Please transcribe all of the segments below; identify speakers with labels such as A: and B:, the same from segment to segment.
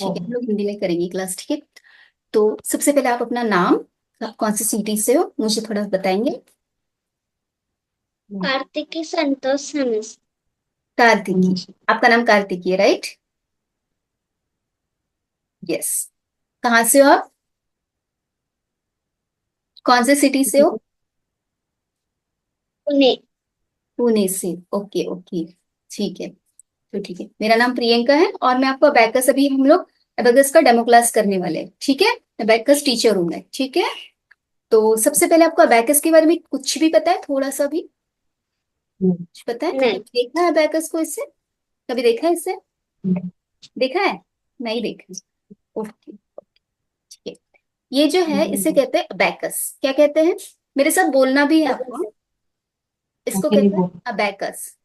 A: ठीक है, हम लोग हिंदी में करेंगे क्लास। ठीक है, तो सबसे पहले आप अपना नाम, आप कौन सी सिटी से हो, मुझे थोड़ा बताएंगे।
B: कार्तिकी संतोष हंस।
A: कार्तिकी, आपका नाम कार्तिकी है, राइट? यस। कहाँ से हो आप? कौन से सिटी से हो?
B: पुणे।
A: पुणे से। ओके ओके, ठीक है। तो ठीक है, मेरा नाम प्रियंका है और मैं आपको अबैकस, अभी हम लोग अबैकस का डेमो क्लास करने वाले हैं। ठीक है, अबैकस टीचर हूँ मैं। ठीक है, तो सबसे पहले आपको अबैकस के बारे में कुछ भी पता है? थोड़ा सा भी कुछ पता है?
B: नहीं।
A: कभी देखा है अबैकस को इससे? कभी देखा है इससे? देखा है? नहीं देखा। ओके, ठीक है। ये जो है इसे कहते हैं अबैकस। क्या कहते हैं? मेरे साथ बोलना भी है आपको। इसको कहते हैं अबैकस।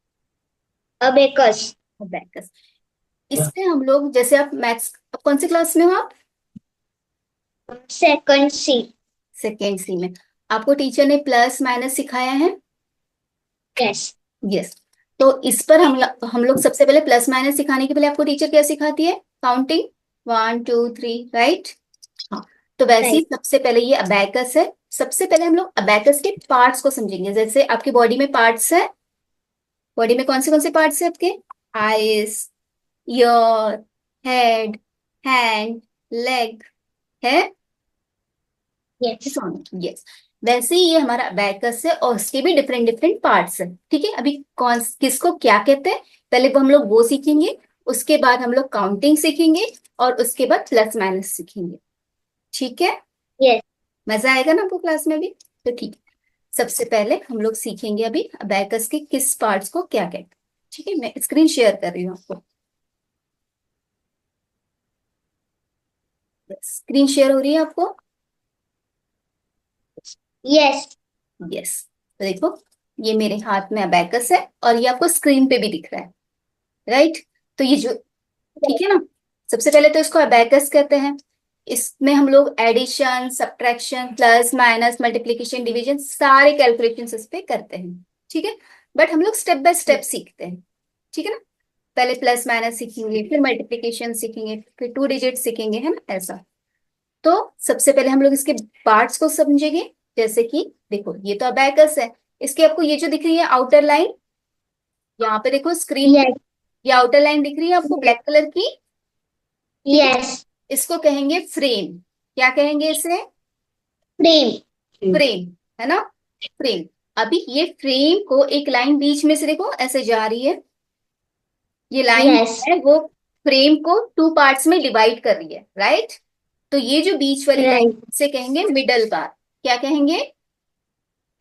B: अबेकस।
A: अबैकस। इसमें हम लोग, जैसे आप मैथ्स, अब कौन सी क्लास में हो आप?
B: सेकंड सी।
A: सेकेंड सी में। आपको टीचर ने प्लस माइनस सिखाया है?
B: यस।
A: यस। तो इस पर हम लोग सबसे पहले प्लस माइनस सिखाने के पहले आपको टीचर क्या सिखाती है? Counting, 1 2 3, right? हाँ। तो वैसे ही
B: राइट।
A: सबसे पहले ये अबैकस है। सबसे पहले हम लोग अबैकस के पार्ट्स को समझेंगे। जैसे आपकी बॉडी में पार्ट्स है, बॉडी में कौन से पार्ट्स है आपके? Eyes, year, head, hand, leg है।
B: यस।
A: यस। वैसे ही ये हमारा अबैकस है और उसके भी डिफरेंट डिफरेंट पार्ट्स है। ठीक है, अभी कौन किसको क्या कहते हैं, पहले वो हम लोग वो सीखेंगे। उसके बाद हम लोग काउंटिंग सीखेंगे और उसके बाद प्लस माइनस सीखेंगे। ठीक है,
B: यस।
A: मजा आएगा ना आपको क्लास में भी? तो ठीक है, सबसे पहले हम लोग सीखेंगे अभी अबैकस के किस पार्ट्स को क्या कहते हैं। ठीक है, मैं स्क्रीन शेयर कर रही हूँ आपको। स्क्रीन शेयर हो रही है आपको?
B: यस।
A: यस। तो देखो, ये मेरे हाथ में अबैकस है और ये आपको स्क्रीन पे भी दिख रहा है, राइट? तो ये जो, ठीक है ना, सबसे पहले तो इसको अबैकस कहते हैं। इसमें हम लोग addition, subtraction, plus minus, multiplication, division, सारे कैलकुलेशन इस पे करते हैं। ठीक है, बट हम लोग स्टेप बाय स्टेप सीखते हैं। ठीक है ना, पहले प्लस माइनस सीखेंगे, फिर मल्टीप्लिकेशन सीखेंगे, फिर 2 डिजिट सीखेंगे, है ना, ऐसा। तो सबसे पहले हम लोग इसके पार्ट्स को समझेंगे। जैसे कि देखो, ये तो अबैकस है। इसके आपको ये जो दिख रही है आउटर लाइन, यहाँ पे देखो स्क्रीन पे,
B: यस।
A: ये आउटर लाइन दिख रही है आपको ब्लैक कलर की। ठीक है,
B: यस।
A: इसको कहेंगे फ्रेम। क्या कहेंगे इसे?
B: फ्रेम।
A: फ्रेम, है ना, फ्रेम। अभी ये फ्रेम को एक लाइन बीच में से देखो ऐसे जा रही है, ये लाइन
B: यस।
A: है वो फ्रेम को 2 पार्ट्स में डिवाइड कर रही है, राइट? तो ये जो बीच वाली लाइन
B: राइट।
A: से कहेंगे मिडल बार। क्या कहेंगे?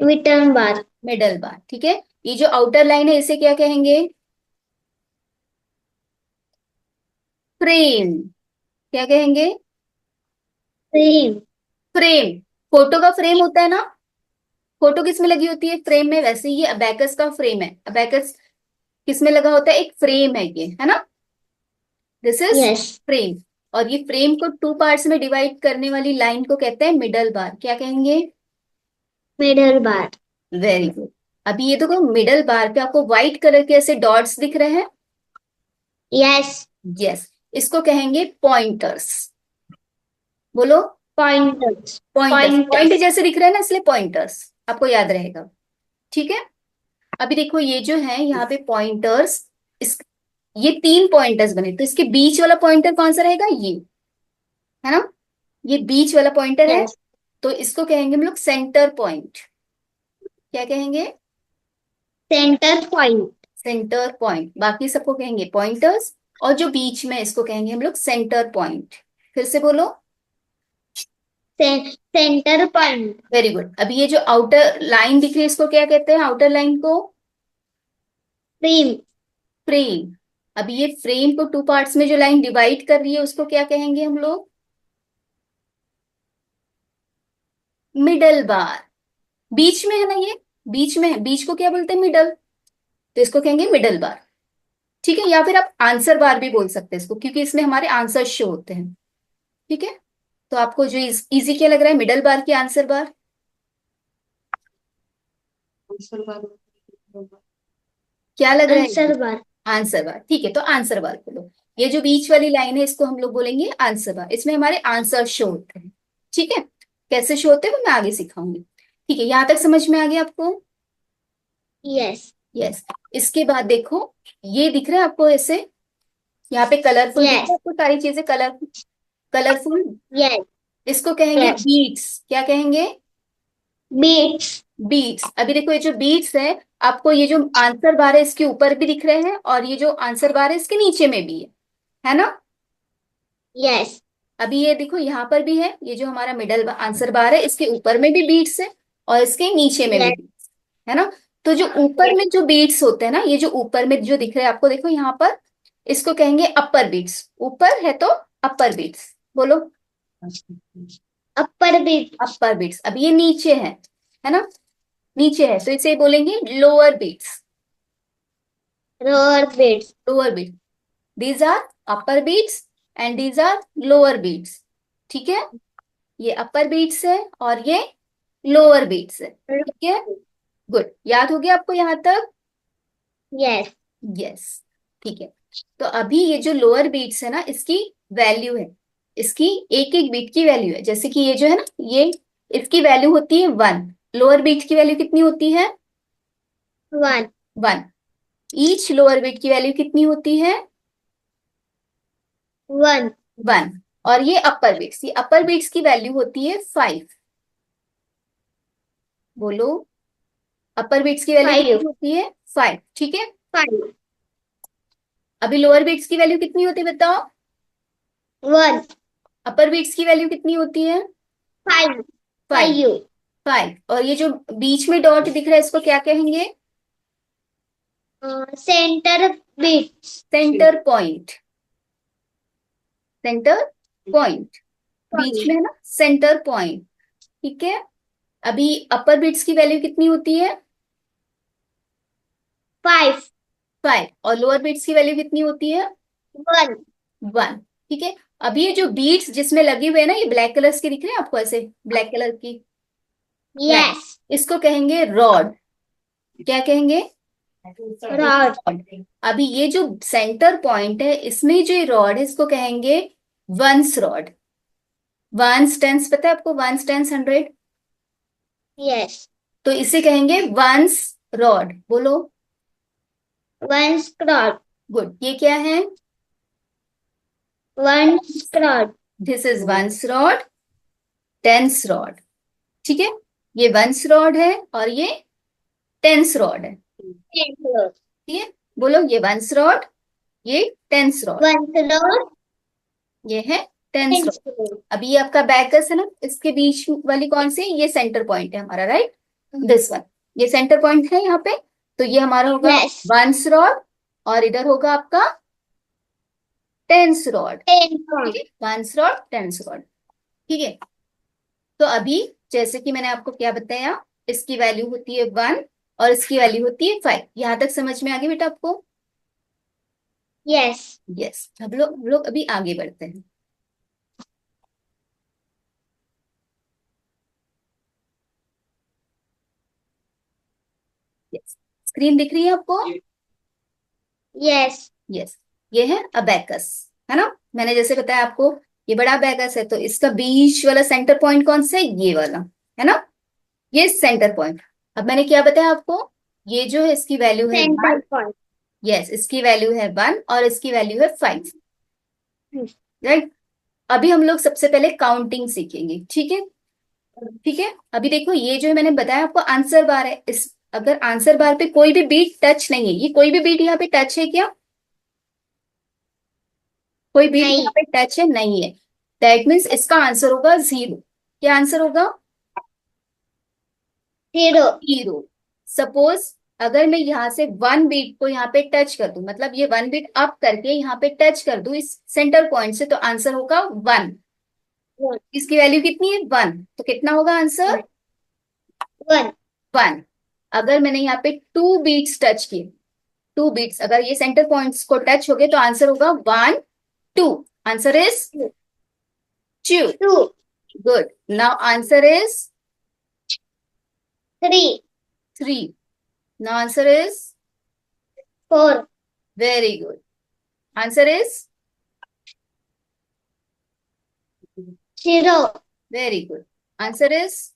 B: रिटर्न बार।
A: मिडल बार। ठीक है, ये जो आउटर लाइन है इसे क्या कहेंगे? फ्रेम। क्या कहेंगे?
B: फ्रेम।
A: फ्रेम। फोटो का फ्रेम होता है ना, फोटो किस में लगी होती है? फ्रेम में। वैसे ही ये अबैकस का फ्रेम है। अबैकस किस में लगा होता है? एक फ्रेम है ये, है ना, दिस इज
B: यस।
A: फ्रेम। और ये फ्रेम को 2 पार्ट्स में डिवाइड करने वाली लाइन को कहते हैं मिडल बार। क्या कहेंगे?
B: Middle bar.
A: Very good. अभी ये देखो, मिडल बार पे आपको व्हाइट कलर के ऐसे डॉट्स दिख रहे हैं।
B: यस।
A: यस, इसको कहेंगे पॉइंटर्स। बोलो।
B: पॉइंटर्स।
A: Pointers, point
B: pointers.
A: जैसे दिख रहे हैं ना, इसलिए पॉइंटर्स आपको याद रहेगा। ठीक है, अभी देखो ये जो है यहाँ पे पॉइंटर्स, इस, ये 3 पॉइंटर्स बने, तो इसके बीच वाला पॉइंटर कौन सा रहेगा? ये, है ना, ये बीच वाला पॉइंटर है।
B: यस।
A: तो इसको कहेंगे हम लोग सेंटर पॉइंट। क्या कहेंगे?
B: Centre point.
A: Centre point. बाकी सबको कहेंगे पॉइंटर्स, और जो बीच में इसको कहेंगे हम लोग सेंटर पॉइंट। फिर से बोलो।
B: Centre point.
A: Very good. अभी ये जो आउटर लाइन दिख रही है इसको क्या कहते हैं? आउटर लाइन को
B: फ्रेम।
A: फ्रेम। अभी ये फ्रेम को 2 पार्ट्स में जो लाइन डिवाइड कर रही है उसको क्या कहेंगे हम लोग? मिडल बार। बीच में है ना ये, बीच में है, बीच को क्या बोलते हैं? मिडल। तो इसको कहेंगे मिडल बार। ठीक है, या फिर आप आंसर बार भी बोल सकते हैं इसको, क्योंकि इसमें हमारे आंसर शो होते हैं। ठीक है, तो आपको जो इजी क्या लग रहा है, मिडल बार की आंसर बार? क्या लग रहा है?
B: आंसर बार।
A: आंसर बार। ठीक है, तो आंसर बार बोलो। ये जो बीच वाली लाइन है इसको हम लोग बोलेंगे आंसर बार, इसमें हमारे आंसर शो होते हैं। ठीक है, कैसे शो होते हैं वो मैं आगे सिखाऊंगी। ठीक है, यहां तक समझ में आ गया आपको?
B: Yes.
A: यस। इसके बाद देखो, ये दिख रहा है आपको ऐसे, यहाँ पे कलरफुल दिख रहा है
B: Yes.
A: आपको, सारी चीजें कलरफुल।
B: Yes.
A: इसको कहेंगे
B: Yes.
A: बीट्स। क्या कहेंगे?
B: Beats.
A: बीट्स। अभी देखो ये जो बीट्स है, आपको ये जो आंसर बार है इसके ऊपर भी दिख रहे हैं, और ये जो आंसर बार है इसके नीचे में भी है ना?
B: Yes.
A: अभी ये देखो यहाँ पर भी है, ये जो हमारा मिडल आंसर बार है इसके ऊपर में भी बीट्स है, और इसके नीचे में भी
B: Yes.
A: बीट्स है ना? तो जो ऊपर
B: Yes.
A: में जो बीट्स होते हैं ना, ये जो ऊपर में जो दिख रहे हैं आपको, देखो यहाँ पर, इसको कहेंगे अपर बीट्स। ऊपर है तो अपर बीट्स, बोलो।
B: Upper beat.
A: अपर बीट्स। अब ये नीचे है ना? नीचे है तो इसे बोलेंगे lower beats.
B: Lower beats.
A: Lower beat, these are upper beats and these are lower beats. ठीक है, ये अपर बीट्स है और ये लोअर बीट्स है। ठीक है, गुड, याद हो गया आपको यहाँ तक?
B: Yes.
A: यस। ठीक है, तो अभी ये जो लोअर बीट्स है ना, इसकी वैल्यू है, इसकी एक एक बीट की वैल्यू है। जैसे कि ये जो है ना, ये इसकी वैल्यू होती है 1। लोअर बीट की वैल्यू कितनी होती है?
B: One.
A: 1। ईच लोअर बीट की वैल्यू कितनी होती है?
B: One.
A: 1। और ये अपर बीट्स, ये अपर बीट्स की वैल्यू होती है 5। बोलो, अपर बीट्स की वैल्यू
B: Five.
A: कितनी होती है? 5। ठीक है,
B: Five.
A: अभी लोअर बीट्स की वैल्यू कितनी होती है बताओ?
B: One.
A: अपर बीट्स की वैल्यू कितनी होती है?
B: Five.
A: 5।
B: Five.
A: 5। और ये जो बीच में डॉट दिख रहा है इसको क्या कहेंगे?
B: Center beats.
A: Centre point. Centre point, बीच
B: Point.
A: में है ना, सेंटर पॉइंट। ठीक है, अभी अपर बीट्स की वैल्यू कितनी होती है?
B: Five.
A: 5। और लोअर बीट्स की वैल्यू कितनी होती है?
B: One.
A: 1। ठीक है, अभी ये जो बीट्स जिसमें लगे हुए हैं ना, ये ब्लैक कलर्स के दिख रहे हैं आपको, ऐसे ब्लैक कलर की लाइन,
B: Yes.
A: इसको कहेंगे रॉड। क्या कहेंगे?
B: Rod.
A: अभी ये जो सेंटर पॉइंट है इसमें जो रॉड है इसको कहेंगे वंस रॉड। वंस टेंस पता है आपको? Ones tens 100,
B: Yes.
A: तो इसे कहेंगे वंस रॉड। बोलो।
B: One scrod.
A: गुड, ये क्या है?
B: One scrod.
A: This is ones rod, tens rod. ठीक है, ये वंस रॉड है और ये टेंस रॉड है।
B: Ten scrod.
A: ठीक है, बोलो, ये वंस रॉड, ये टेंस रॉड,
B: One scrod.
A: ये है टेंस
B: Ten
A: रॉड।
B: scrod.
A: अभी ये आपका बैकस है ना, इसके बीच वाली कौन सी? ये सेंटर पॉइंट है हमारा, राइट? दिस वन, ये सेंटर पॉइंट है यहाँ पे, तो ये हमारा होगा
B: Yes.
A: वंस रॉड, और इधर होगा आपका टेंस रॉड।
B: Ten
A: ठीक
B: scrod.
A: है, वंस रॉड, टेंस रॉड। ठीक है, तो अभी जैसे कि मैंने आपको क्या बताया, इसकी वैल्यू होती है 1 और इसकी वैल्यू होती है 5। यहां तक समझ में आ गई बेटा आपको?
B: Yes.
A: यस। हम लोग अभी आगे बढ़ते हैं। यस, स्क्रीन दिख रही है आपको?
B: Yes.
A: यस, ये है अबेकस, है ना? मैंने जैसे बताया आपको, ये बड़ा अबेकस है, तो इसका बीच वाला सेंटर पॉइंट कौन सा है? ये वाला, है ना? ये सेंटर पॉइंट। अब मैंने क्या बताया आपको, ये जो है इसकी वैल्यू है
B: Center
A: 1।
B: point.
A: यस, इसकी वैल्यू है 1 और इसकी वैल्यू है 5।
B: Hmm.
A: राइट, अभी हम लोग सबसे पहले काउंटिंग सीखेंगे। ठीक है? ठीक है, अभी देखो ये जो है मैंने बताया आपको आंसर बार है, इस अगर आंसर बार पे कोई भी बीट टच नहीं है, ये कोई भी बीट यहाँ पे टच है क्या? कोई बीट
B: नहीं.
A: यहाँ पे टच है? नहीं है, दैट मीन्स इसका आंसर होगा 0। क्या आंसर होगा?
B: Zero.
A: 0। सपोज अगर मैं यहाँ से 1 बीट को यहाँ पे टच कर दूं, मतलब ये 1 बीट अप करके यहाँ पे टच कर दूं इस सेंटर पॉइंट से, तो आंसर होगा 1।
B: One.
A: इसकी वैल्यू कितनी है? 1, तो कितना होगा आंसर?
B: One.
A: 1। अगर मैंने यहाँ पे 2 बीट्स टच किए, 2 बीट्स अगर ये सेंटर पॉइंट्स को टच हो गए, तो आंसर होगा 1 2। Answer is
B: Two.
A: 2।
B: Two.
A: Good, now answer is
B: Three.
A: 3। Now answer is
B: Four.
A: Very good, answer is
B: 0.
A: Very good. Answer is?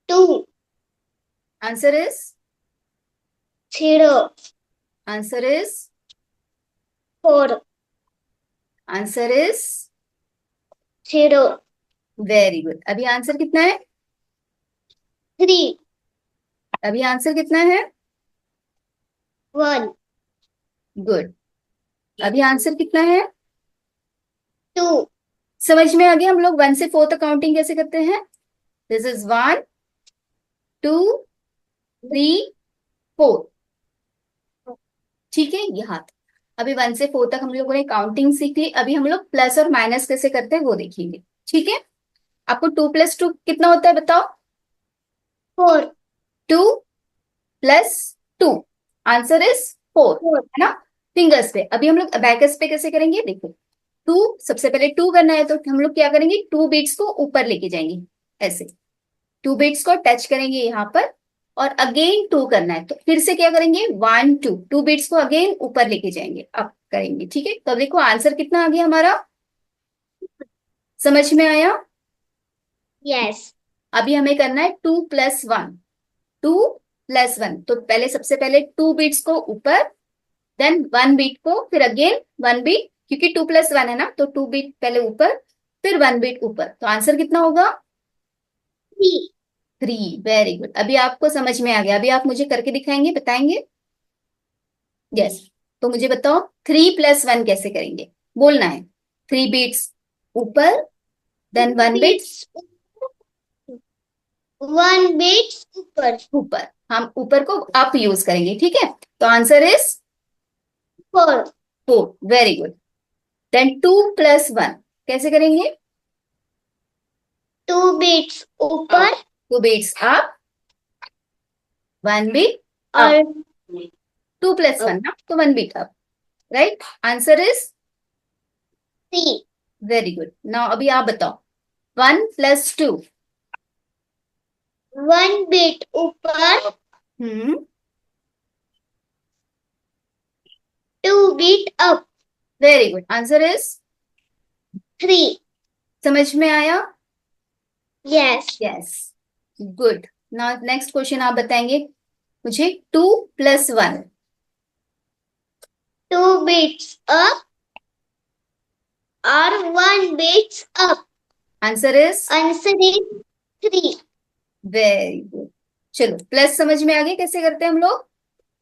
B: 2.
A: Answer is?
B: 0.
A: Answer is?
B: 4.
A: Answer is?
B: 0.
A: Very good. अभी answer कितना है?
B: 3.
A: अभी answer कितना है?
B: 1.
A: Good. अभी answer कितना है?
B: 2.
A: समझ में आ गया हम लोग 1 से 4 तक काउंटिंग कैसे करते हैं? This is 1 2 3 4. ठीक है, ये हाथ. अभी 1 से 4 तक हम लोगों ने काउंटिंग सीख ली. अभी हम लोग प्लस और माइनस कैसे करते हैं वो देखेंगे. ठीक है. आपको 2 + 2 कितना होता है बताओ?
B: 4.
A: 2 + 2. Answer is 4.
B: 4.
A: है ना? फिंगर्स पे. अभी हम लोग अबैकस पे कैसे करेंगे देखो. 2, सबसे पहले 2 करना है तो हम लोग क्या करेंगे, 2 बीट्स को ऊपर लेके जाएंगे ऐसे. 2 बीट्स को टच करेंगे यहाँ पर. और अगेन 2 करना है तो फिर से क्या करेंगे, 1 2, 2 बीट्स को अगेन ऊपर लेके जाएंगे, अप करेंगे. ठीक है, तो देखो आंसर कितना आ गया हमारा. समझ में आया?
B: Yes.
A: अभी हमें करना है 2 + 1. 2 + 1 तो पहले सबसे पहले 2 बीट्स को ऊपर, देन 1 बीट को, फिर अगेन 1 बीट, क्योंकि 2 + 1 है ना तो 2 बीट पहले ऊपर, फिर 1 बीट ऊपर. तो आंसर कितना होगा?
B: 3.
A: 3. Very good. अभी आपको समझ में आ गया. अभी आप मुझे करके दिखाएंगे, बताएंगे? यस. तो मुझे बताओ 3 + 1 कैसे करेंगे. बोलना है 3 बीट्स ऊपर, then 1 beat
B: Beats. 1 beats upper.
A: ऊपर. हम ऊपर को अप यूज करेंगे. ठीक है, तो answer is
B: 4.
A: 4. Very good. Then 2 + 1 कैसे करेंगे?
B: 2 beats upper
A: 2 beats up, 1 beat up.
B: or
A: 2 + 1 ना तो 1 beat up. Right. Answer is
B: 3.
A: Very good. Now अभी आप बताओ 1 + 2.
B: 1 beat upper,
A: hmm.
B: 2 beat up.
A: Very good. Answer is?
B: 3.
A: समझ में आया?
B: Yes.
A: Yes. Good. Now next question आप बताएंगे मुझे. 2 + 1.
B: 2 beats up or 1 beats up.
A: Answer is?
B: Answer is 3.
A: Very good. चलो प्लस समझ में आ गया कैसे करते हैं हम लोग.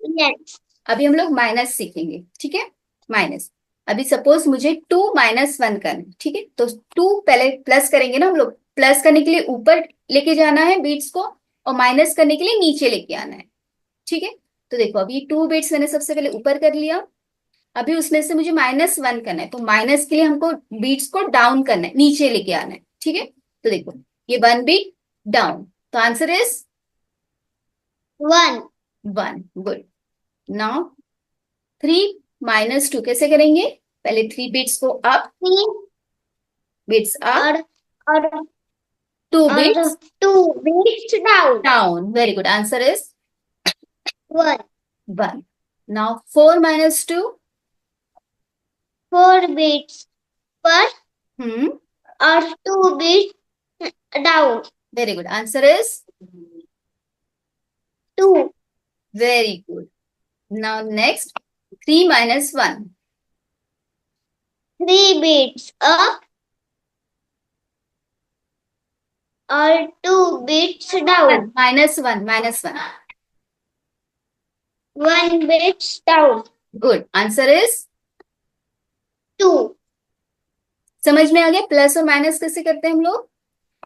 B: Yes.
A: अभी हम लोग माइनस सीखेंगे. ठीक है, माइनस. अभी सपोज मुझे 2 - 1 करना है. ठीक है, तो 2 पहले प्लस करेंगे ना हम लोग. प्लस करने के लिए ऊपर लेके जाना है बीट्स को, और माइनस करने के लिए नीचे लेके आना है. ठीक है, तो देखो अभी 2 बीट्स मैंने सबसे पहले ऊपर कर लिया. अभी उसमें से मुझे -1 करना है, तो माइनस के लिए हमको बीट्स को डाउन करना है, नीचे लेके आना है. ठीक है, तो देखो ये 1 बीट डाउन, तो आंसर इज
B: 1.
A: 1. गुड. नाउ 3 - 2 कैसे करेंगे. पहले 3 बीट्स को up,
B: 3
A: beats up,
B: or
A: 2
B: or
A: beats
B: 2 beats down.
A: Down. Very good. Answer is
B: 1.
A: 1. Now 4 - 2.
B: 4 beats per
A: hmm.
B: or 2 beats down.
A: Very good. Answer is
B: 2.
A: Very good. Now next 3 - 1.
B: 3 beats up or 2 beats down.
A: -1 -1.
B: 1 beats down.
A: Good. Answer is
B: 2.
A: समझ में आ गया plus और minus कैसे करते हैं हम लोग.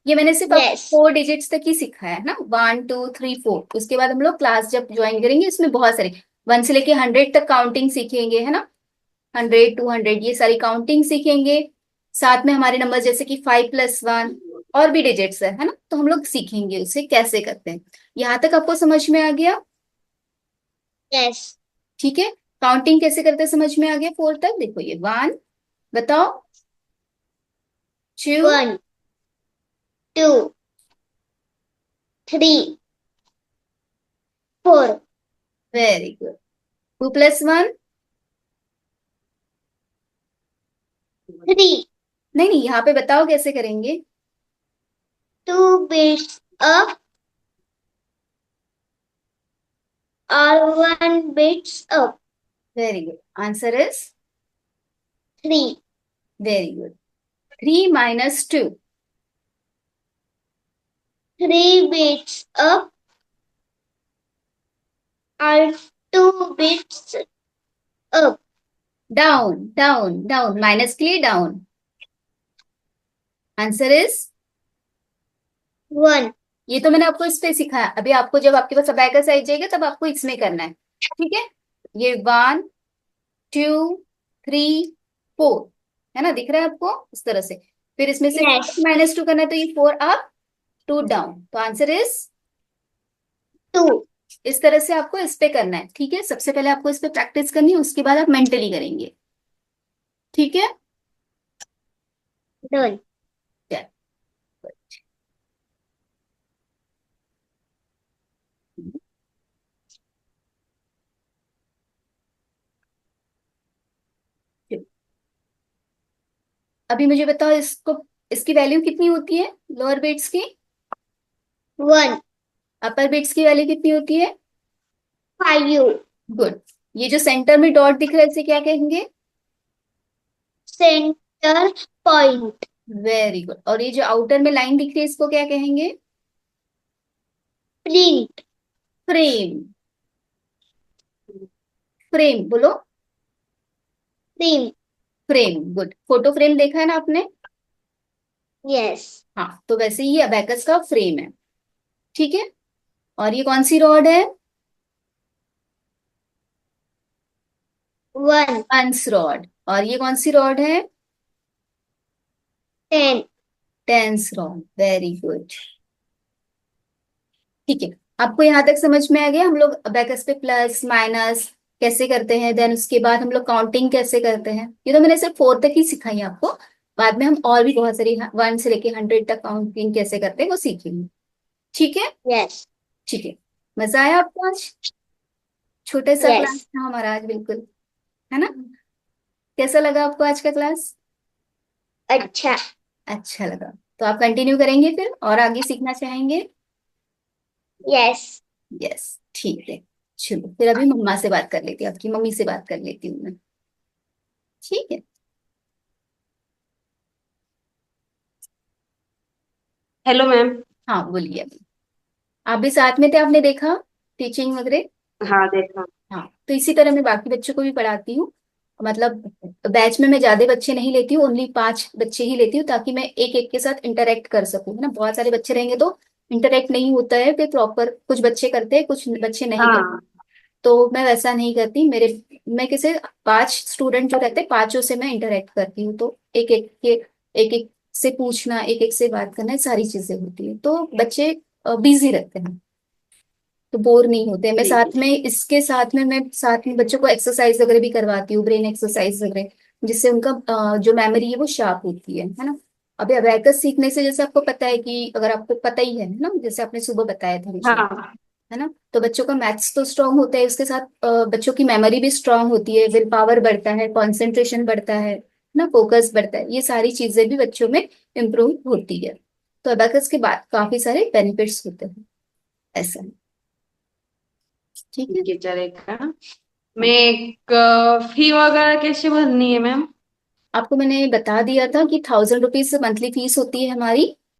A: ये मैंने सिर्फ अब
B: Yes.
A: 4 डिजिट्स तक ही सिखाया है ना. 1 2 3 4. उसके बाद हम लोग क्लास जब ज्वाइन करेंगे उसमें बहुत सारे 1 से लेके 100 तक काउंटिंग सीखेंगे, है ना. 100 200 ये सारी काउंटिंग सीखेंगे. साथ में हमारे नंबर जैसे कि 5 + 1 और भी डिजिट्स है ना, तो हम लोग सीखेंगे उसे कैसे करते हैं. यहाँ तक आपको समझ में आ गया.
B: Yes.
A: ठीक है, काउंटिंग कैसे करते हैं समझ में आ गया. 4 तक देखो ये 1, बताओ 2,
B: 1 2 3 4
A: वेरी गुड. 2 + 1.
B: 3
A: नहीं नहीं, यहाँ पे बताओ कैसे करेंगे।
B: 2 bits up or 1 bits up.
A: Very good, answer is
B: 3.
A: Very good. 3 - 2।
B: 3 bits up or 2 bits up.
A: Down down down, minus के लिए डाउन। Answer is,
B: 1.
A: ये तो मैंने आपको इस पे सिखाया, अभी आपको जब आपके पास अबेकस आ जाएगा तब आपको इसमें करना है। ठीक है, ये 1 2 3 4 है ना, दिख रहा है आपको इस तरह से। फिर इसमें से
B: Yes.
A: -2 करना है, तो ये 4 अप 2 डाउन, तो आंसर इज
B: 2.
A: इस तरह से आपको इस पे करना है। ठीक है, सबसे पहले आपको इस पे प्रैक्टिस करनी है, उसके बाद आप मेंटली करेंगे। ठीक है।
B: Done.
A: चलो, अभी मुझे बताओ इसको, इसकी वैल्यू कितनी होती है लोअर बिट्स की,
B: 1.
A: अपर बिट्स की वैल्यू कितनी होती है।
B: 5.
A: गुड। ये जो सेंटर में डॉट दिख रहा है इसे क्या कहेंगे।
B: Center point.
A: Very good. और ये जो आउटर में लाइन दिख रही है इसको क्या कहेंगे।
B: Print.
A: फ्रेम। फ्रेम बोलो।
B: Print.
A: Frame, good. Photo frame देखा है ना आपने।
B: Yes.
A: हाँ, तो वैसे ही अबेकस का फ्रेम है। ठीक है। और ये कौन सी रॉड है।
B: 1.
A: अंस रॉड। और ये कौन सी रॉड है।
B: 10.
A: Tens rod, very good. ठीक है, आपको यहाँ तक समझ में आ गया हम लोग अबेकस पे प्लस माइनस कैसे करते हैं, देन उसके बाद हम लोग काउंटिंग कैसे करते हैं। ये तो मैंने सिर्फ 4 तक ही सिखाई आपको, बाद में हम और भी बहुत सारी 1 से लेके 100 तक काउंटिंग कैसे करते हैं वो सीखेंगे। ठीक है।
B: Yes.
A: ठीक है। मजा आया आपको आज। छोटे सा क्लास
B: Yes.
A: था हमारा आज, बिल्कुल, है ना। कैसा लगा आपको आज का क्लास।
B: अच्छा.
A: अच्छा लगा, तो आप कंटिन्यू करेंगे फिर और आगे सीखना चाहेंगे।
B: Yes.
A: यस, ठीक है। चलो फिर अभी मम्मा से बात कर लेती हूँ, आपकी मम्मी से बात कर लेती हूँ मैं। ठीक है।
C: Hello ma'am.
A: हाँ बोलिए अभी। आप भी साथ में थे, आपने देखा टीचिंग वगैरह।
C: हाँ देखा।
A: हाँ, तो इसी तरह मैं बाकी बच्चों को भी पढ़ाती हूँ। मतलब बैच में मैं ज्यादा बच्चे नहीं लेती हूँ, ओनली 5 बच्चे ही लेती हूँ, ताकि मैं एक एक के साथ इंटरेक्ट कर सकूँ, है ना। बहुत सारे बच्चे रहेंगे तो इंटरेक्ट नहीं होता है फिर प्रॉपर, कुछ बच्चे करते हैं कुछ बच्चे नहीं करते।
C: हाँ
A: तो मैं वैसा नहीं करती, मेरे मैं किसे 5 स्टूडेंट जो रहते हैं, पांचों से मैं इंटरेक्ट करती हूँ, तो एक एक से पूछना, एक एक से बात करना, ये सारी चीजें होती है, तो बच्चे बिजी रहते हैं, तो बोर नहीं होते। मैं
C: ठीक
A: साथ में इसके साथ में मैं साथ में बच्चों को एक्सरसाइज वगैरह भी करवाती हूँ, ब्रेन एक्सरसाइज वगैरह, जिससे उनका जो मेमोरी है वो शार्प होती है ना। अभी अबेकस सीखने से, जैसे आपको पता है कि अगर आपको पता ही है ना, जैसे आपने सुबह बताया था मुझे,
C: हाँ
A: है ना, तो बच्चों का मैथ्स तो स्ट्रांग होता है, उसके साथ बच्चों की मेमोरी भी स्ट्रांग होती है, विल पावर बढ़ता है, कंसंट्रेशन बढ़ता है ना, फोकस बढ़ता है, ये सारी चीजें भी बच्चों में इम्प्रूव होती है। तो अबेकस के बाद काफी सारे बेनिफिट्स होते हैं, ऐसा है। ठीक है।
C: ठीक है चलेगा। मैं
A: हाँ,
C: एक फी वगैरह कैसे भरनी है मैम।
A: आपको मैंने बता दिया था कि 1000 रुपीज मंथली फीस होती है हमारी।